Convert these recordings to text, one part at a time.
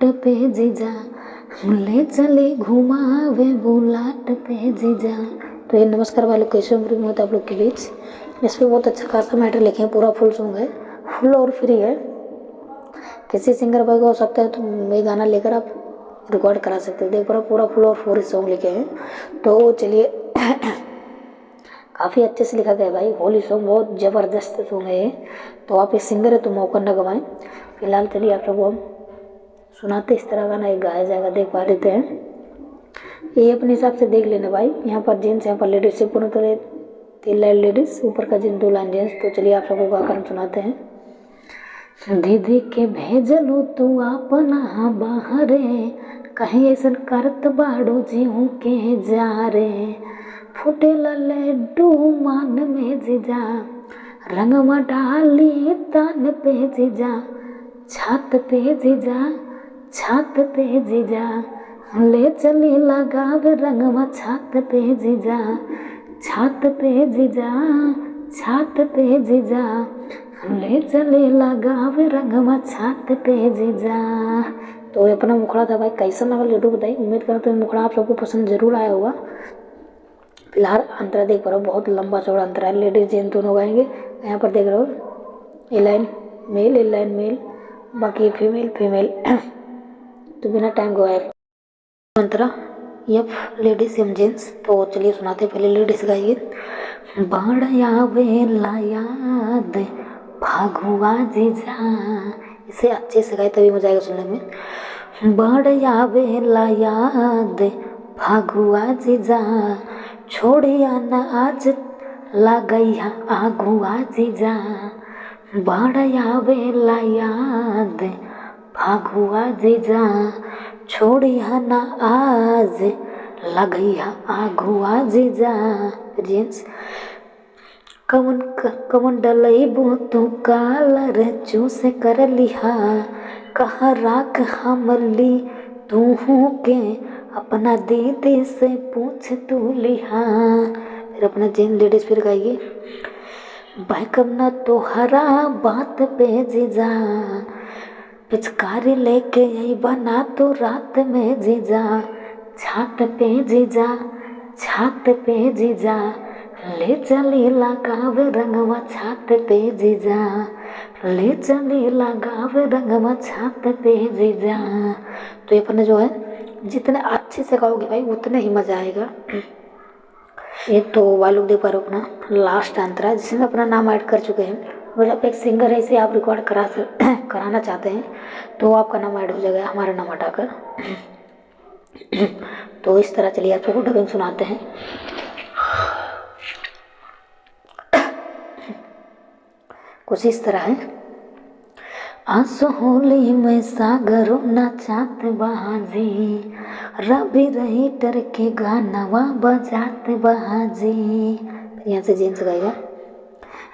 घाट पे जीजा, ले चले घुमावे बुलाट पे जीजा। तो ये नमस्कार वाले क्वेश्चन में होता है आप लोग के बीच। इस पर बहुत अच्छा खासा मैटर लिखे हैं, पूरा फुल सॉन्ग है, फुल और फ्री है। किसी सिंगर भाई को हो सकता है तो मैं गाना लेकर आप रिकॉर्ड करा सकते हो। देख पूरा फुल और फ्री सॉन्ग लिखे हैं। तो चलिए काफ़ी अच्छे से लिखा गया है भाई, होली सॉन्ग बहुत ज़बरदस्त सॉन्ग है ये। तो आप एक सिंगर है तो मौका न गवाएं। फिलहाल चलिए आप सबको हम सुनाते इस तरह गाना एक गाया जाएगा, देख पा लेते हैं। ये अपने हिसाब से देख लेना भाई। यहाँ पर जेंट्स, यहाँ पर लेडीज से पूर्ण तरह 3 लाइन लेडीज, ऊपर का जेंट्स 2 लाइन जेंट्स। तो चलिए आप सबको गाकर हम सुनाते हैं। दीदी के भेजलू तू अपना बाहरे, कहीं ऐसा करत बाड़ू जीहू के जा रे। फुटेला लड्डू मान में जीजा, रंगवा डाली तान पे जीजा, छात पे जीजा, छात पे जीजा, ले चली लगावे रंगवा छात पे जीजा, छात पे जीजा, छात पे जीजा, ले चले लगावे रंगवा छात पे जीजा। तो ये अपना मुखड़ा था भाई, कैसा लगा लड्डू बताइए। उम्मीद करता हूँ मुखड़ा आप सबको पसंद जरूर आया होगा। फिलहाल अंतरा देख पा रहे हो, बहुत लंबा चौड़ा अंतरा है, लेडीज जेंट्स दोनों गाएंगे। यहाँ पर देख रहे हो ए लाइन मेल, ए लाइन मेल, बाकी फीमेल फीमेल। तो बिना टाइम गवाए अंतरा यफ लेडीज एम जेंट्स। तो चलिए सुनाते पहले लेडीज गाइए। बाढ़ वेला याद भागुआ जीजा, इसे अच्छे से गाए तभी मजा आएगा सुनने में। बाढ़ वेला याद भागुआ जीजा, छोड़िया न आज लागैया आगुआ जीजा। बाढ़ वेला याद भागुआ जीजा, छोड़िया न आज लगैया आगुआ जीजा। जेंट्स कवन डलैबू तू कालर चूस कर लिहा, कहा राख हमली तू के अपना दीदी से पूछ तू लिहा। फिर अपना जेंट्स लेडीज फिर गाइए। बैकम न तोहरा बात पे जीजा, पिचकारी लेके आई बना तो रात में जीजा, छात पे जीजा, छात पे जीजा, ले चली लगावे रंगवा छात पे जीजा, ले चली लगावे रंगवा छात पे जीजा। तो ये अपने जो है जितने अच्छे से गाओगे भाई उतने ही मज़ा आएगा। ये तो वालों देख पा रहे हो अपना लास्ट अंतरा, जिसमें अपना नाम ऐड कर चुके हैं। और आप एक सिंगर है, इसे आप रिकॉर्ड कराना चाहते हैं तो आपका नाम ऐड हो जाएगा हमारा नाम हटाकर। तो इस तरह चलिए आप सबको डबिंग सुनाते हैं। कुछ इस तरह है। आंसू होली में सागरो नाचात बहाजी, रवि रही टर के गानवा बजात बहाजी। यहाँ से जेंट्स गाएगा।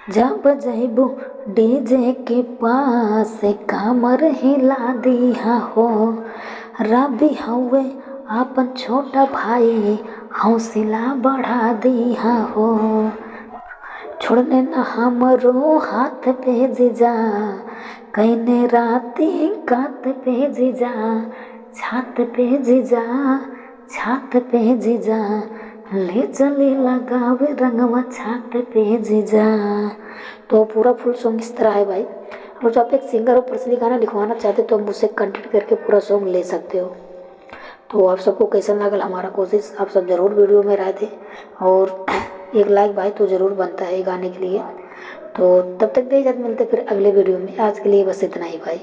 जब जइबू डीजे के पास कमर हिला दिया हो, रवि हवे आपन छोटा भाई हौसला बढ़ा दिया हो। छोड़ने न हमरो हाथ पे जीजा, कहने राती कात पे जीजा, छात पे जीजा, छात पे जीजा, ले चली लगावे रंगवा छात पे जीजा। तो पूरा फुल सॉन्ग इस तरह है भाई। और जो आप एक सिंगर और पर्सनली गाना लिखवाना चाहते हो तो मुझसे कंटेक्ट करके पूरा सॉन्ग ले सकते हो। तो आप सबको कैसा लगा हमारा कोशिश, आप सब ज़रूर वीडियो में रहे थे। और एक लाइक भाई तो ज़रूर बनता है गाने के लिए। तो तब तक दे इजाज़त, मिलते फिर अगले वीडियो में। आज के लिए बस इतना ही भाई।